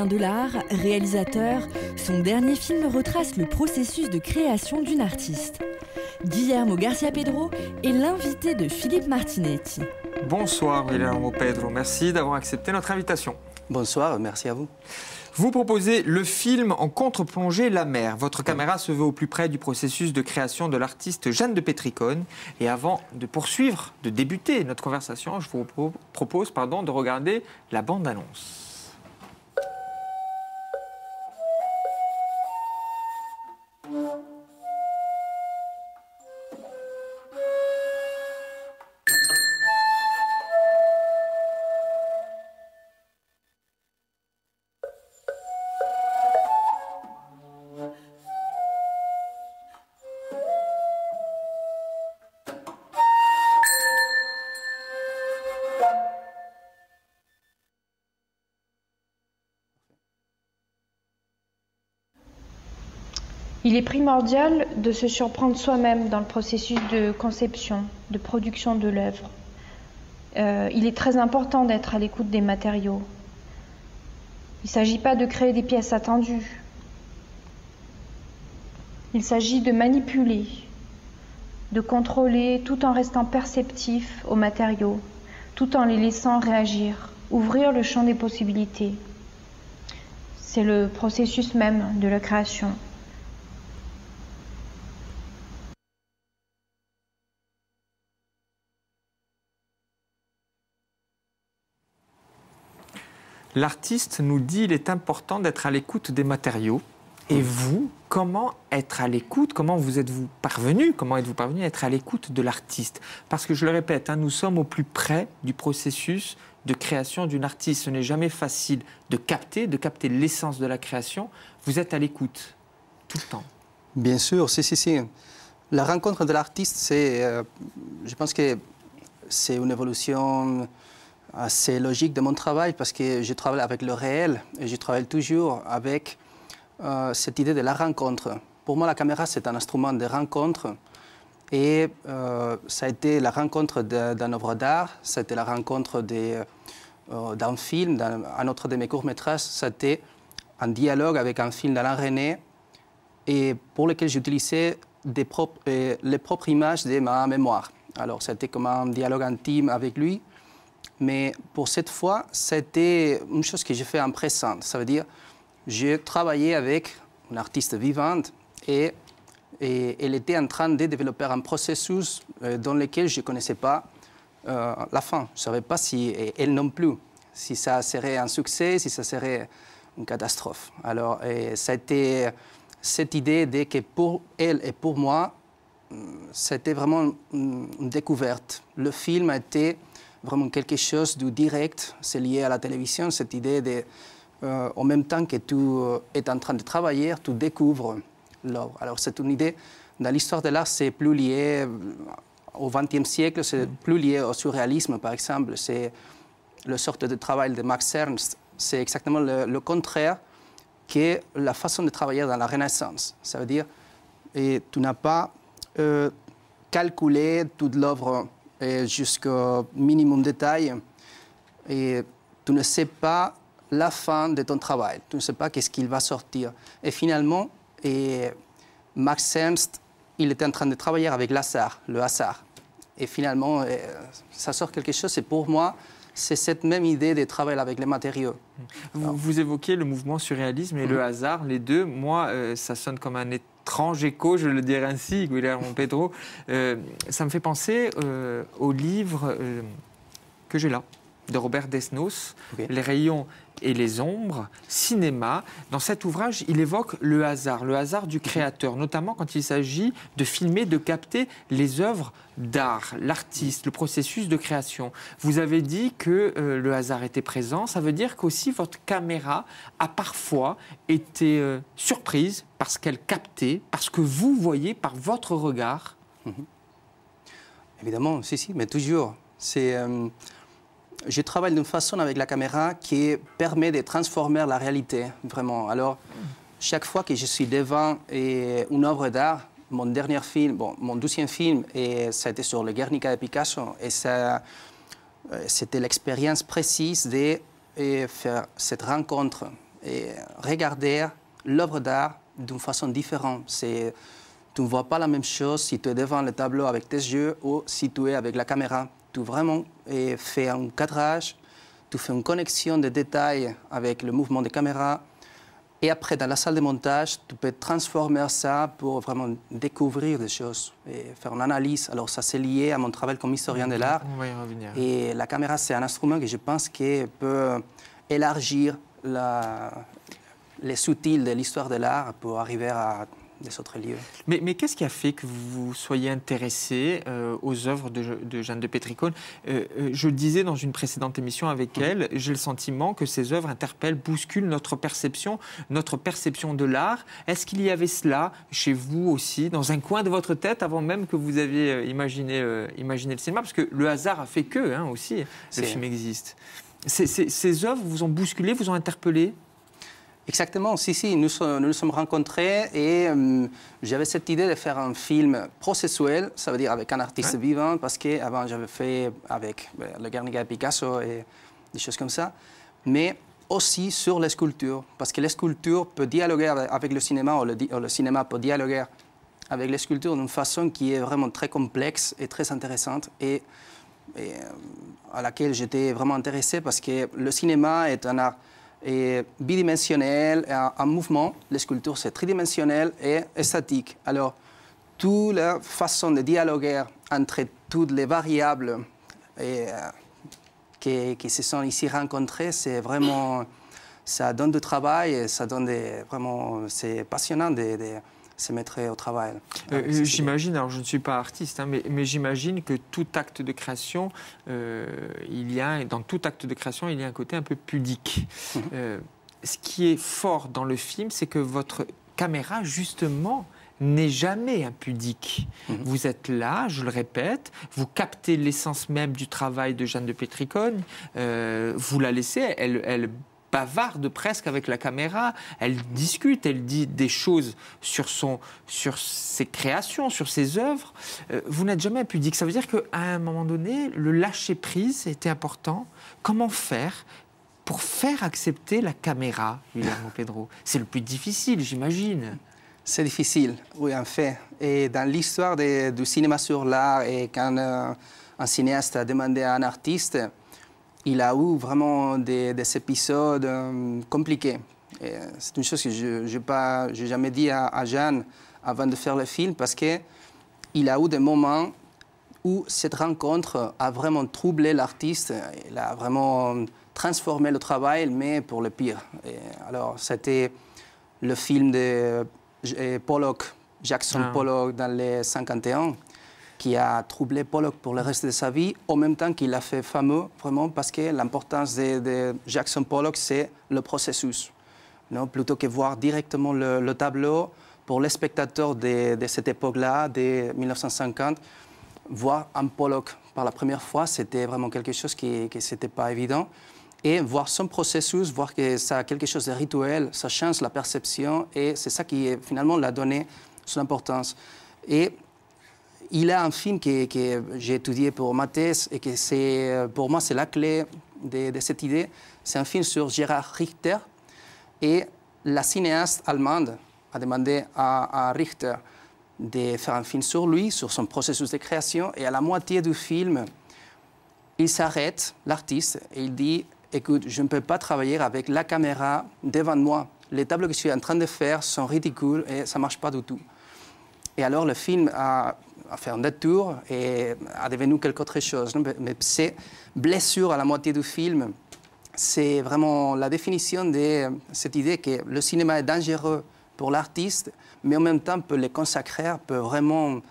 historien de l'art, réalisateur, son dernier film retrace le processus de création d'une artiste. Guillermo García Pedro est l'invité de Philippe Martinetti. Bonsoir Guillermo Pedro, merci d'avoir accepté notre invitation. Bonsoir, merci à vous. Vous proposez le film En contre-plongée la mer. Votre caméra se veut au plus près du processus de création de l'artiste Jeanne de Petricone. Et avant de poursuivre, de débuter notre conversation, je vous propose de regarder la bande-annonce. Il est primordial de se surprendre soi-même dans le processus de conception, de production de l'œuvre. Il est très important d'être à l'écoute des matériaux. Il ne s'agit pas de créer des pièces attendues. Il s'agit de manipuler, de contrôler tout en restant perceptif aux matériaux, tout en les laissant réagir, ouvrir le champ des possibilités. C'est le processus même de la création. L'artiste nous dit qu'il est important d'être à l'écoute des matériaux. Et vous, comment être à l'écoute? Comment êtes-vous parvenu à être à l'écoute de l'artiste? Parce que je le répète, nous sommes au plus près du processus de création d'une artiste. Ce n'est jamais facile de capter l'essence de la création. Vous êtes à l'écoute tout le temps. Bien sûr, si. La rencontre de l'artiste, je pense que c'est une évolution assez logique de mon travail parce que je travaille avec le réel et je travaille toujours avec cette idée de la rencontre. Pour moi, la caméra, c'est un instrument de rencontre et ça a été la rencontre d'une œuvre d'art, ça a été la rencontre d'un film, un autre de mes courts-métrages, ça a été un dialogue avec un film d'Alain Resnais et pour lequel j'utilisais les propres images de ma mémoire. Alors, ça a été comme un dialogue intime avec lui. Mais pour cette fois, c'était une chose que j'ai fait en présent. Ça veut dire, j'ai travaillé avec une artiste vivante et elle était en train de développer un processus dans lequel je ne connaissais pas la fin. Je ne savais pas si elle non plus, si ça serait un succès, si ça serait une catastrophe. Alors, ça a été cette idée de que pour elle et pour moi, c'était vraiment une découverte. Le film a été vraiment quelque chose de direct, c'est lié à la télévision, cette idée de, en même temps que tu es en train de travailler, tu découvres l'œuvre. Alors c'est une idée, dans l'histoire de l'art, c'est plus lié au XXe siècle, c'est plus lié au surréalisme, par exemple. C'est le sorte de travail de Max Ernst, c'est exactement le contraire que la façon de travailler dans la Renaissance. Ça veut dire, tu n'as pas calculé toute l'œuvre jusqu'au minimum détail et tu ne sais pas la fin de ton travail, tu ne sais pas qu'est-ce qu'il va sortir. Et finalement, Max Ernst, il était en train de travailler avec le hasard. Et finalement, ça sort quelque chose et pour moi, c'est cette même idée de travailler avec les matériaux. Vous évoquez le mouvement surréalisme et le hasard, les deux. Moi, ça sonne comme un étrange écho, je le dirais ainsi, Guillermo Pedro. Ça me fait penser au livre que j'ai là, de Robert Desnos, okay. Les rayons et les ombres, cinéma. Dans cet ouvrage, il évoque le hasard du créateur, notamment quand il s'agit de filmer, de capter les œuvres d'art, l'artiste, le processus de création. Vous avez dit que le hasard était présent, ça veut dire qu'aussi votre caméra a parfois été surprise parce qu'elle captait, parce que vous voyez par votre regard. Évidemment, si, mais toujours. Je travaille d'une façon avec la caméra qui permet de transformer la réalité, vraiment. Alors, chaque fois que je suis devant une œuvre d'art, mon dernier film, mon 12e film, ça a été sur le Guernica de Picasso, et c'était l'expérience précise de faire cette rencontre regarder l'œuvre d'art d'une façon différente. Tu ne vois pas la même chose si tu es devant le tableau avec tes yeux ou si tu es avec la caméra. Tu vraiment fais un cadrage, tu fais une connexion de détails avec le mouvement de caméra. Et après, dans la salle de montage, tu peux transformer ça pour vraiment découvrir des choses et faire une analyse. Alors ça, c'est lié à mon travail comme historien de l'art. On va y revenir. Et la caméra, c'est un instrument que je pense qui peut élargir les subtils de l'histoire de l'art pour arriver à des autres lieux. Mais qu'est-ce qui a fait que vous soyez intéressé aux œuvres de Jeanne de Pétricone? Je le disais dans une précédente émission avec elle, j'ai le sentiment que ces œuvres interpellent, bousculent notre perception de l'art. Est-ce qu'il y avait cela chez vous aussi, dans un coin de votre tête, avant même que vous aviez imaginé le cinéma? Parce que le hasard a fait que, aussi, le film existe. Ces œuvres vous ont bousculé, vous ont interpellé? Exactement, si, nous nous sommes rencontrés et j'avais cette idée de faire un film processuel, ça veut dire avec un artiste vivant, parce qu'avant j'avais fait avec le Guernica de Picasso et des choses comme ça, mais aussi sur les sculptures, parce que les sculptures peuvent dialoguer avec le cinéma, ou le cinéma peut dialoguer avec les sculptures d'une façon qui est vraiment très complexe et très intéressante, et à laquelle j'étais vraiment intéressé, parce que le cinéma est un art bidimensionnel, en mouvement. Les sculptures, c'est tridimensionnel et statique. Alors, toute la façon de dialoguer entre toutes les variables qui se sont ici rencontrées, c'est vraiment, ça donne du travail et ça donne c'est passionnant de se mettre au travail. J'imagine, alors je ne suis pas artiste, mais j'imagine que tout acte de création, dans tout acte de création, il y a un côté un peu pudique. Ce qui est fort dans le film, c'est que votre caméra, justement, n'est jamais impudique. Vous êtes là, je le répète, vous captez l'essence même du travail de Jeanne de Pétricone, vous la laissez, elle bavarde presque avec la caméra, elle discute, elle dit des choses sur ses créations, sur ses œuvres. Vous n'êtes jamais impudique. Ça veut dire qu'à un moment donné, le lâcher-prise était important. Comment faire pour faire accepter la caméra, Guillermo Pedro? C'est le plus difficile, j'imagine. C'est difficile, oui, en fait. Et dans l'histoire du cinéma sur l'art, et quand un cinéaste a demandé à un artiste, il a eu vraiment des épisodes compliqués. C'est une chose que je n'ai jamais dit à Jeanne avant de faire le film, parce qu'il a eu des moments où cette rencontre a vraiment troublé l'artiste. Il a vraiment transformé le travail, mais pour le pire. Alors, c'était le film de Pollock, Jackson Pollock, dans les 51. Qui a troublé Pollock pour le reste de sa vie, en même temps qu'il l'a fait fameux, vraiment, parce que l'importance de Jackson Pollock, c'est le processus. Non? Plutôt que voir directement le tableau, pour les spectateurs de cette époque-là, de 1950, voir un Pollock par la première fois, c'était vraiment quelque chose qui n'était pas évident. Et voir son processus, voir que ça a quelque chose de rituel, ça change la perception, et c'est ça qui, finalement, l'a donné son importance. Et il a un film que j'ai étudié pour ma thèse et que pour moi c'est la clé de cette idée. C'est un film sur Gerhard Richter, et la cinéaste allemande a demandé à Richter de faire un film sur lui, sur son processus de création, et à la moitié du film, il s'arrête, l'artiste, et il dit « Écoute, je ne peux pas travailler avec la caméra devant moi. Les tableaux que je suis en train de faire sont ridicules et ça ne marche pas du tout. » Et alors le film a fait un détour et a devenu quelque autre chose. Mais ces blessures à la moitié du film, c'est vraiment la définition de cette idée que le cinéma est dangereux pour l'artiste, mais en même temps peut les consacrer, peut vraiment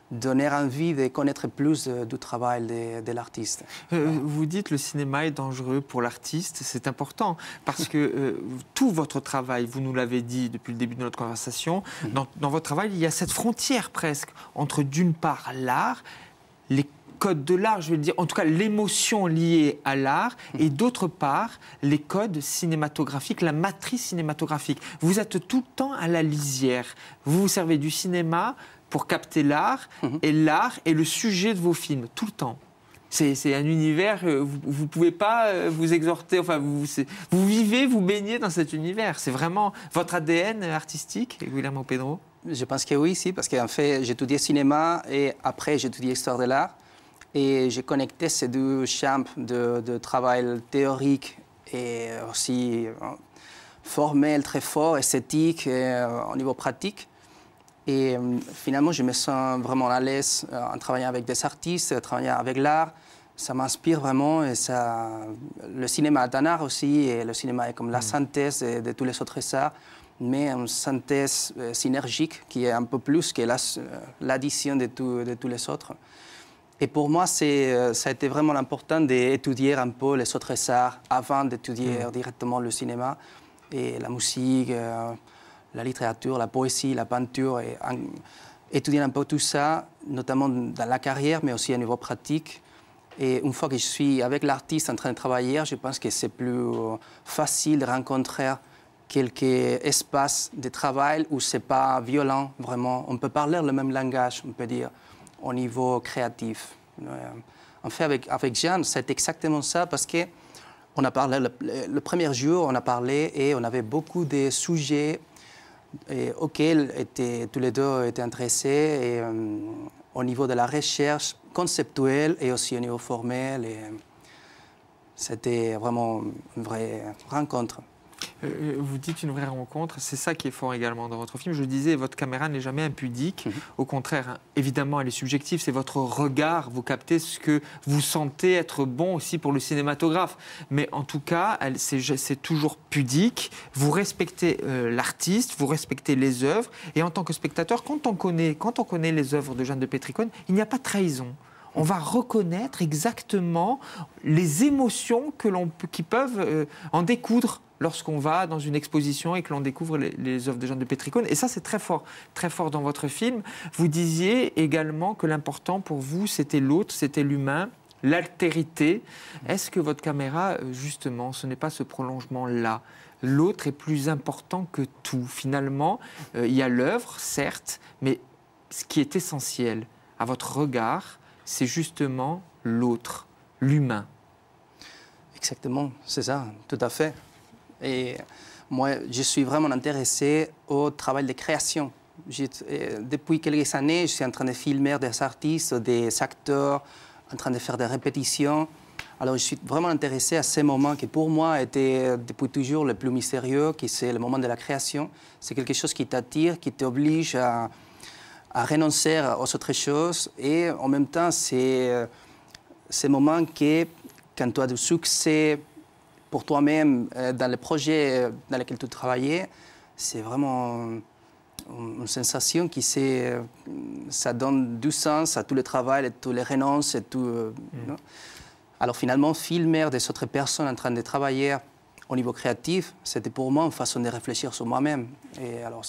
donner envie de connaître plus du travail de l'artiste. Vous dites le cinéma est dangereux pour l'artiste, c'est important, parce que tout votre travail, vous nous l'avez dit depuis le début de notre conversation, dans votre travail, il y a cette frontière presque entre d'une part l'art, les codes de l'art, je veux dire, en tout cas l'émotion liée à l'art, et d'autre part les codes cinématographiques, la matrice cinématographique. Vous êtes tout le temps à la lisière, vous vous servez du cinéma pour capter l'art, et l'art est le sujet de vos films, tout le temps. C'est un univers, vous ne pouvez pas vous exhorter, enfin, vous vivez, vous baignez dans cet univers. C'est vraiment votre ADN artistique, Guillermo Pedro? Je pense que oui, si, parce qu'en fait, j'ai étudié cinéma et après, j'ai étudié histoire de l'art. Et j'ai connecté ces deux champs de travail théorique et aussi formel, très fort, esthétique, et, au niveau pratique. Et finalement, je me sens vraiment à l'aise en travaillant avec des artistes, en travaillant avec l'art. Ça m'inspire vraiment. Et ça, le cinéma est un art aussi, et le cinéma est comme la synthèse de tous les autres arts, mais une synthèse synergique qui est un peu plus que l'addition de tous les autres. Et pour moi, ça a été vraiment important d'étudier un peu les autres arts avant d'étudier directement le cinéma et la musique, la littérature, la poésie, la peinture, et étudier un peu tout ça, notamment dans la carrière, mais aussi au niveau pratique. Et une fois que je suis avec l'artiste en train de travailler, je pense que c'est plus facile de rencontrer quelques espaces de travail où ce n'est pas violent, vraiment. On peut parler le même langage, on peut dire, au niveau créatif. En fait, avec Jeanne, c'est exactement ça, parce que on a parlé, le premier jour, on a parlé et on avait beaucoup de sujets auxquels tous les deux étaient intéressés, et, au niveau de la recherche conceptuelle et aussi au niveau formel. C'était vraiment une vraie rencontre. Vous dites une vraie rencontre, c'est ça qui est fort également dans votre film. Je disais, votre caméra n'est jamais impudique. Au contraire, hein, évidemment, elle est subjective. C'est votre regard, vous captez ce que vous sentez être bon aussi pour le cinématographe. Mais en tout cas, c'est toujours pudique. Vous respectez l'artiste, vous respectez les œuvres. Et en tant que spectateur, quand on connaît les œuvres de Jeanne de Petricone, il n'y a pas de trahison. On va reconnaître exactement les émotions qui peuvent en découdre lorsqu'on va dans une exposition et que l'on découvre les œuvres de Jeanne de Petricone. Et ça, c'est très fort dans votre film. Vous disiez également que l'important pour vous, c'était l'autre, c'était l'humain, l'altérité. Est-ce que votre caméra, justement, ce n'est pas ce prolongement-là? L'autre est plus important que tout. Finalement, il y a l'œuvre, certes, mais ce qui est essentiel à votre regard, c'est justement l'autre, l'humain. Exactement, c'est ça, tout à fait. Et moi, je suis vraiment intéressé au travail de création. Depuis quelques années, je suis en train de filmer des artistes, des acteurs, en train de faire des répétitions. Alors, je suis vraiment intéressé à ces moments qui, pour moi, étaient depuis toujours le plus mystérieux, qui c'est le moment de la création. C'est quelque chose qui t'attire, qui t'oblige à renoncer aux autres choses. Et en même temps, c'est ces moments qui, quand tu as du succès pour toi-même dans les projets dans lesquels tu travaillais, c'est vraiment une sensation qui ça donne du sens à tout le travail, à tous les renonces et tout. Non? Alors finalement, filmer des autres personnes en train de travailler au niveau créatif, c'était pour moi une façon de réfléchir sur moi-même. Et alors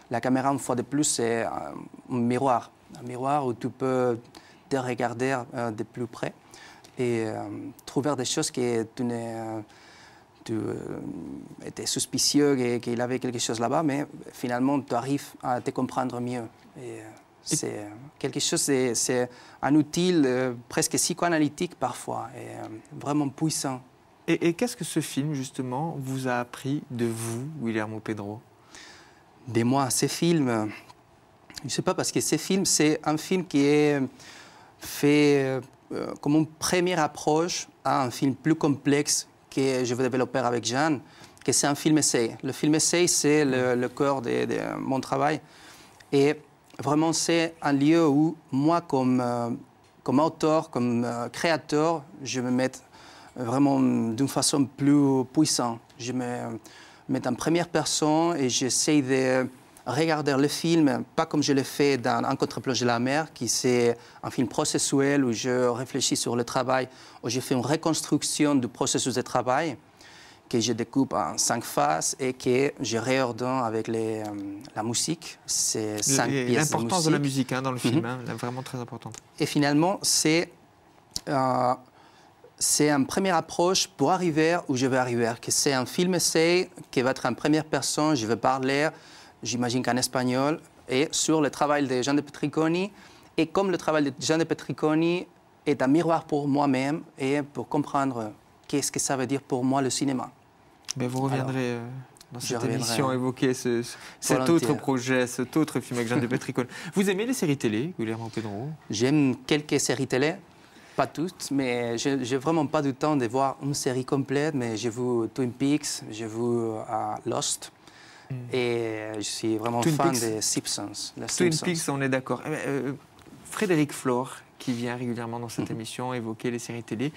la caméra, une fois de plus, c'est un miroir où tu peux te regarder de plus près et trouver des choses que tu étais suspicieux qu'il avait quelque chose là-bas, mais finalement, tu arrives à te comprendre mieux. Et c'est quelque chose, c'est un outil presque psychoanalytique parfois, et vraiment puissant. Et qu'est-ce que ce film, justement, vous a appris de vous, Guillermo Pedro? De moi, ce film, je ne sais pas, parce que ce film, c'est un film qui est fait comme une première approche à un film plus complexe que je vais développer avec Jeanne, que c'est un film-essai. Le film-essai, c'est le cœur de mon travail. Et vraiment, c'est un lieu où moi, comme auteur, comme créateur, je me mets vraiment d'une façon plus puissante. Je me mets en première personne et j'essaie de regarder le film, pas comme je l'ai fait dans Un contre-plongée de la mer, qui c'est un film processuel où je réfléchis sur le travail, où je fais une reconstruction du processus de travail, que je découpe en 5 phases et que je réordonne avec la musique. C'est 5 pièces de musique. L'importance de la musique dans le film, vraiment très importante. Et finalement, c'est une première approche pour arriver où je veux arriver. Que c'est un film-essai qui va être en première personne, je vais parler, j'imagine qu'en espagnol, et sur le travail de Jeanne de Petricone. Et comme le travail de Jeanne de Petricone est un miroir pour moi-même et pour comprendre qu'est-ce que ça veut dire pour moi le cinéma. Mais vous reviendrez dans cette émission évoquer cet autre projet, cet autre film avec Jeanne de Petricone. Vous aimez les séries télé, Guillermo Pedro? J'aime quelques séries télé, pas toutes, mais j'ai vraiment pas du temps de voir une série complète, mais j'ai vu Twin Peaks, j'ai vu Lost, et je suis vraiment fan des Simpsons. Twin Peaks, on est d'accord. Frédéric Flore, qui vient régulièrement dans cette émission évoquer les séries télé.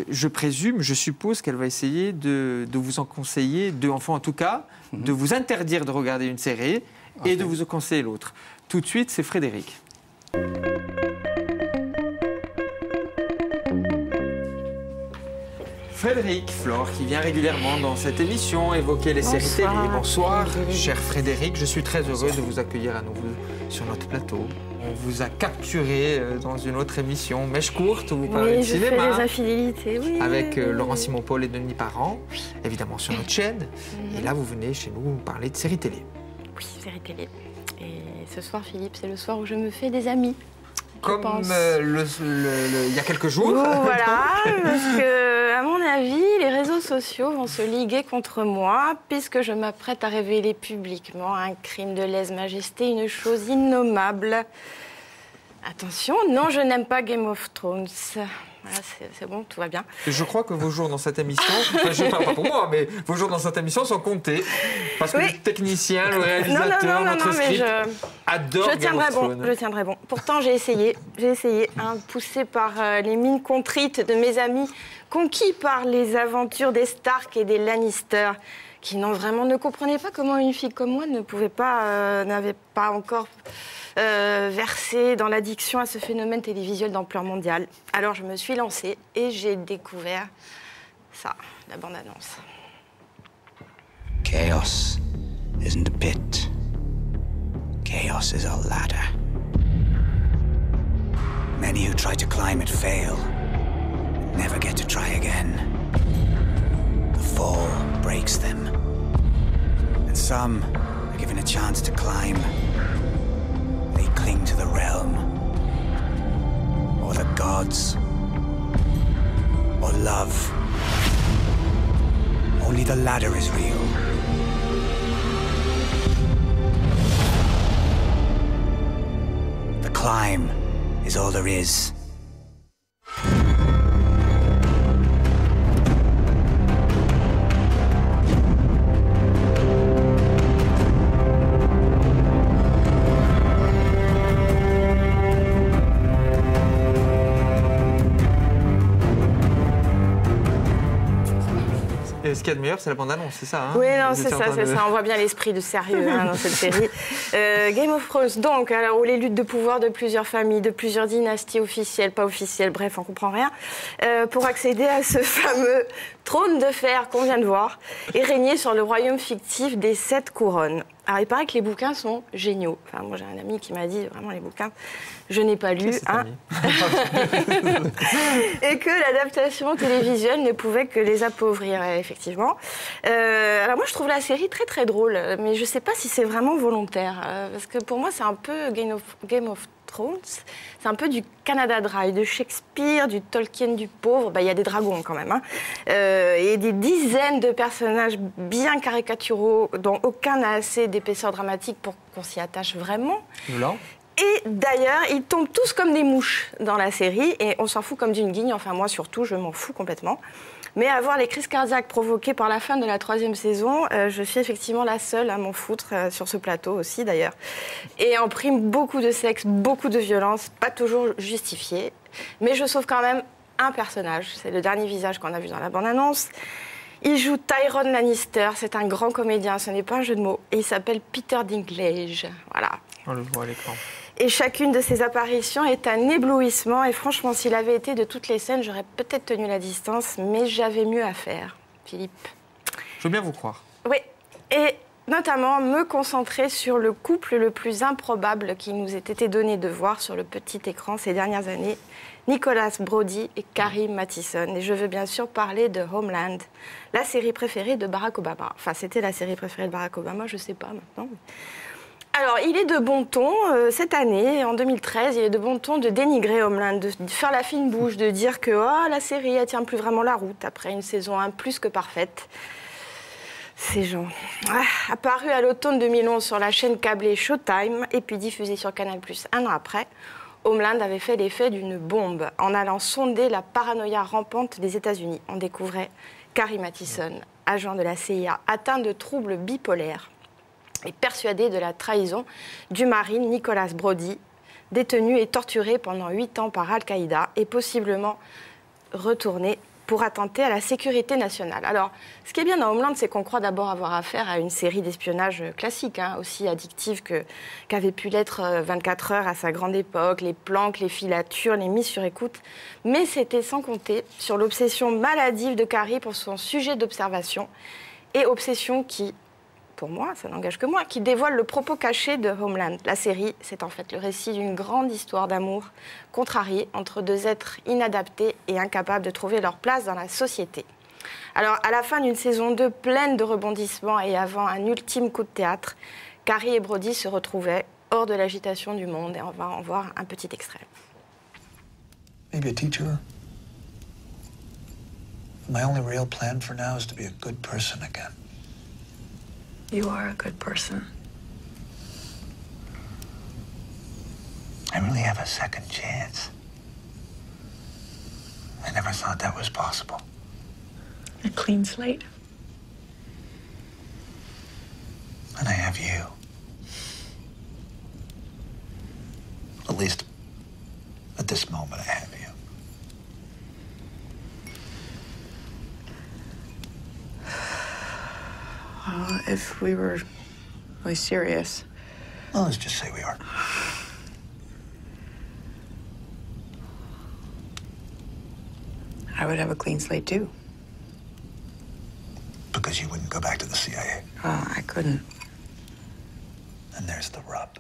Je suppose qu'elle va essayer de vous en conseiller, enfin en tout cas, de vous interdire de regarder une série et de vous en conseiller l'autre. Tout de suite, c'est Frédéric. Frédéric Flore, qui vient régulièrement dans cette émission évoquer les séries télé. Bonsoir, cher Frédéric. Je suis très heureux de vous accueillir à nouveau sur notre plateau. On vous a capturé dans une autre émission, Mèche courte, où vous parlez de cinéma. Oui, je fais des infidélités, oui. Avec Laurent Simon-Paul et Denis Parent, évidemment sur notre chaîne. Et là, vous venez chez nous parler de séries télé. Oui, séries télé. Et ce soir, Philippe, c'est le soir où je me fais des amis. Comme il y a quelques jours. Voilà, parce que, à mon avis, les réseaux sociaux vont se liguer contre moi, puisque je m'apprête à révéler publiquement un crime de lèse-majesté, une chose innommable. Attention, non, je n'aime pas Game of Thrones. Voilà, c'est bon, tout va bien. Je crois que vos jours dans cette émission, je ne parle pas pour moi, mais vos jours dans cette émission sont comptés. Parce que le technicien, le réalisateur, notre script adore Game of Thrones. Je tiendrai bon. Pourtant, j'ai essayé, poussé par les mines contrites de mes amis, conquis par les aventures des Stark et des Lannister, qui ne comprenaient pas comment une fille comme moi n'avait pas encore versé dans l'addiction à ce phénomène télévisuel d'ampleur mondiale. Alors je me suis lancée et j'ai découvert ça, la bande-annonce. Chaos isn't a pit. Chaos is a ladder. Many who try to climb it fail, never get to try again. The fall breaks them. And some are given a chance to climb. They cling to the realm, or the gods, or love. Only the ladder is real. The climb is all there is. Ce qu'il y a de meilleur, c'est la bande-annonce, c'est ça, hein? Oui, non, c'est ça. On voit bien l'esprit de sérieux dans cette série. Game of Thrones, donc, alors, où les luttes de pouvoir de plusieurs familles, de plusieurs dynasties officielles, pas officielles, bref, on comprend rien, pour accéder à ce fameux trône de fer qu'on vient de voir et régner sur le royaume fictif des 7 couronnes. Alors, il paraît que les bouquins sont géniaux. Enfin, moi, j'ai un ami qui m'a dit, vraiment, les bouquins, je n'ai pas lu. Et que l'adaptation télévisuelle ne pouvait que les appauvrir, effectivement. Alors, moi, je trouve la série très, très drôle. Mais je ne sais pas si c'est vraiment volontaire. Parce que pour moi, c'est un peu Game of Thrones. C'est un peu du Canada Dry, de Shakespeare, du Tolkien du pauvre. Il y a des dragons, quand même. Et des dizaines de personnages bien caricaturaux, dont aucun n'a assez d'épaisseur dramatique pour qu'on s'y attache vraiment. Non. Et d'ailleurs, ils tombent tous comme des mouches dans la série, et on s'en fout comme d'une guigne, enfin moi surtout, je m'en fous complètement. Mais à voir les crises cardiaques provoquées par la fin de la 3e saison, je suis effectivement la seule à m'en foutre, sur ce plateau aussi d'ailleurs. Et en prime, beaucoup de sexe, beaucoup de violence, pas toujours justifié. Mais je sauve quand même un personnage, c'est le dernier visage qu'on a vu dans la bande-annonce. Il joue Tyrion Lannister, c'est un grand comédien, ce n'est pas un jeu de mots, et il s'appelle Peter Dinklage, voilà. On le voit à l'écran. Et chacune de ses apparitions est un éblouissement. Et franchement, s'il avait été de toutes les scènes, j'aurais peut-être tenu la distance, mais j'avais mieux à faire, Philippe. Je veux bien vous croire. Oui, et notamment me concentrer sur le couple le plus improbable qui nous ait été donné de voir sur le petit écran ces dernières années, Nicolas Brody et Carrie Mathison. Et je veux bien sûr parler de Homeland, la série préférée de Barack Obama. Enfin, c'était la série préférée de Barack Obama, je ne sais pas maintenant. Alors, il est de bon ton, cette année, en 2013, il est de bon ton de dénigrer Homeland, de faire la fine bouche, de dire que la série, elle tient plus vraiment la route après une saison 1 plus que parfaite. Ces gens. Apparu à l'automne 2011 sur la chaîne câblée Showtime et puis diffusé sur Canal+ un an après, Homeland avait fait l'effet d'une bombe en allant sonder la paranoïa rampante des États-Unis. On découvrait Carrie Mathison, agent de la CIA, atteint de troubles bipolaires et persuadé de la trahison du marine Nicholas Brody, détenu et torturé pendant 8 ans par Al-Qaïda et possiblement retourné pour attenter à la sécurité nationale. Alors, ce qui est bien dans Homeland, c'est qu'on croit d'abord avoir affaire à une série d'espionnage classique, aussi addictive qu'avait pu l'être 24 heures à sa grande époque, les planques, les filatures, les mises sur écoute. Mais c'était sans compter sur l'obsession maladive de Carrie pour son sujet d'observation, et obsession qui, pour moi, ça n'engage que moi, qui dévoile le propos caché de Homeland. La série, c'est en fait le récit d'une grande histoire d'amour contrariée entre deux êtres inadaptés et incapables de trouver leur place dans la société. Alors, à la fin d'une saison 2 pleine de rebondissements et avant un ultime coup de théâtre, Carrie et Brody se retrouvaient hors de l'agitation du monde, et on va en voir un petit extrait. Maybe a teacher. My only real plan for now is to be a good person again. You are a good person. I really have a second chance. I never thought that was possible. A clean slate. And I have you. At least, at this moment, I have you. Well, if we were really serious. Well, let's just say we are. I would have a clean slate too. Because you wouldn't go back to the CIA. Oh, I couldn't. And there's the rub.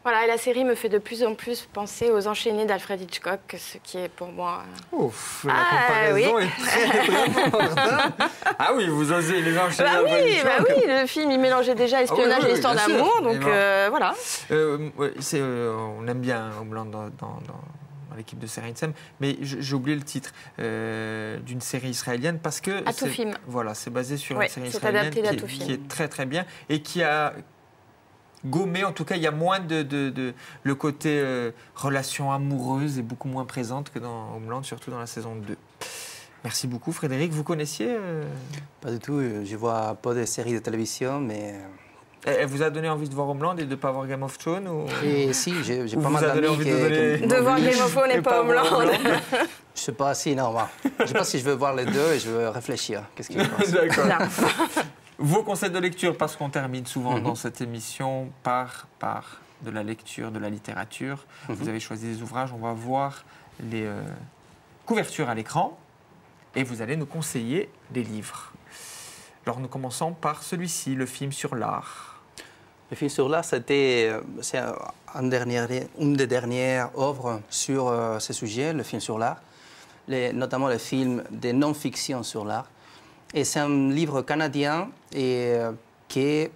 Voilà, et la série me fait de plus en plus penser aux Enchaînés d'Alfred Hitchcock, ce qui est pour moi... Ouf, la comparaison est très forte. Ah oui, vous osez les Enchaînés d'Alfred Hitchcock. Bah oui, le film, il mélangeait déjà espionnage et histoire d'amour, donc voilà. On aime bien Homeland dans l'équipe de série NSM, mais j'ai oublié le titre d'une série israélienne parce que... Atoufim. Voilà, c'est basé sur une série israélienne qui est très très bien et qui a... gommé, en tout cas, il y a moins le côté relation amoureuse est beaucoup moins présente que dans Homeland, surtout dans la saison 2. Merci beaucoup, Frédéric. Vous connaissiez Pas du tout. Je vois pas de séries de télévision, mais... Elle vous a donné envie de voir Homeland et de ne pas voir Game of Thrones Et si, j'ai pas mal d'amis de voir Game of Thrones et pas Homeland. Je sais pas si, non. Je pense que je veux voir les deux et je veux réfléchir. Qu'est-ce que je pense? D'accord. Vos conseils de lecture, parce qu'on termine souvent dans cette émission par de la lecture, de la littérature. Vous avez choisi des ouvrages, on va voir les couvertures à l'écran et vous allez nous conseiller des livres. Alors nous commençons par celui-ci, le film sur l'art. Le film sur l'art, c'est une des dernières œuvres sur ce sujet, le film sur l'art, notamment le film de non-fiction sur l'art. Et c'est un livre canadien qui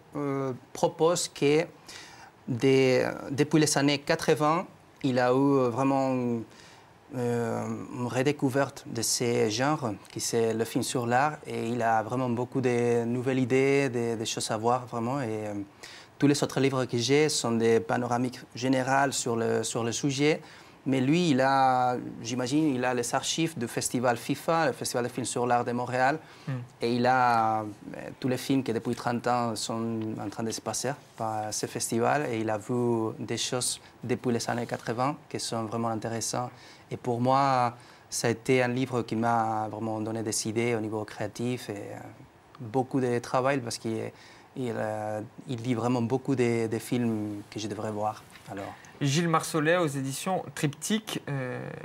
propose que depuis les années 80, il a eu vraiment une redécouverte de ces genres, qui c'est le film sur l'art, et il a vraiment beaucoup de nouvelles idées, des choses à voir vraiment. Et tous les autres livres que j'ai sont des panoramiques générales sur le sujet. Mais lui, j'imagine, il a les archives du festival FIFA, le Festival de films sur l'art de Montréal. Et il a tous les films qui, depuis 30 ans, sont en train de se passer par ce festival. Et il a vu des choses depuis les années 80 qui sont vraiment intéressantes. Et pour moi, ça a été un livre qui m'a vraiment donné des idées au niveau créatif et beaucoup de travail parce qu'il lit vraiment beaucoup de films que je devrais voir. Alors. Gilles Marsollet aux éditions Triptyque.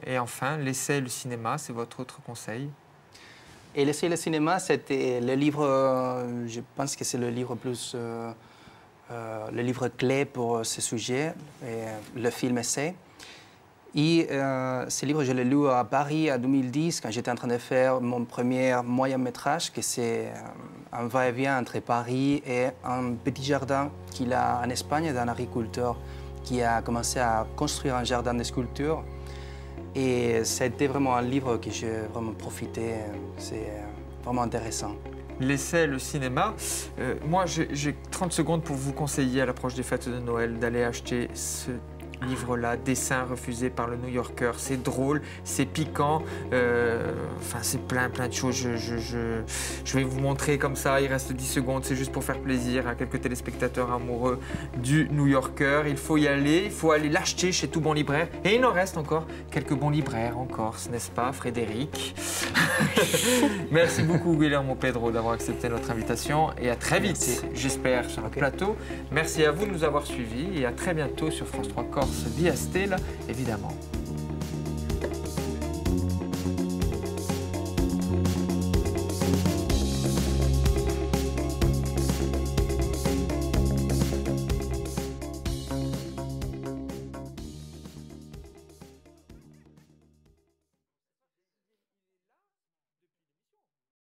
Et enfin, l'essai et le cinéma, c'est votre autre conseil? Et l'essai et le cinéma, c'était le livre, je pense que c'est le livre plus, le livre clé pour ce sujet, le film essai. Et ce livre, je l'ai lu à Paris en 2010, quand j'étais en train de faire mon premier moyen métrage, que c'est un va-et-vient entre Paris et un petit jardin qu'il a en Espagne d'un agriculteur qui a commencé à construire un jardin de sculptures. Et ça a été vraiment un livre que j'ai vraiment profité. C'est vraiment intéressant. L'essai, le cinéma. Moi, j'ai 30 secondes pour vous conseiller à l'approche des fêtes de Noël d'aller acheter ce livre-là, Dessin refusé par le New Yorker. C'est drôle, c'est piquant, enfin c'est plein de choses. Je vais vous montrer comme ça, il reste 10 secondes, c'est juste pour faire plaisir à quelques téléspectateurs amoureux du New Yorker. Il faut y aller, il faut aller l'acheter chez tout bon libraire. Et il en reste encore quelques bons libraires en Corse, n'est-ce pas Frédéric? Merci beaucoup Guillermo Pedro d'avoir accepté notre invitation et à très vite, j'espère, sur notre plateau. Merci à vous de nous avoir suivis et à très bientôt sur France 3 Corse via Stella, évidemment.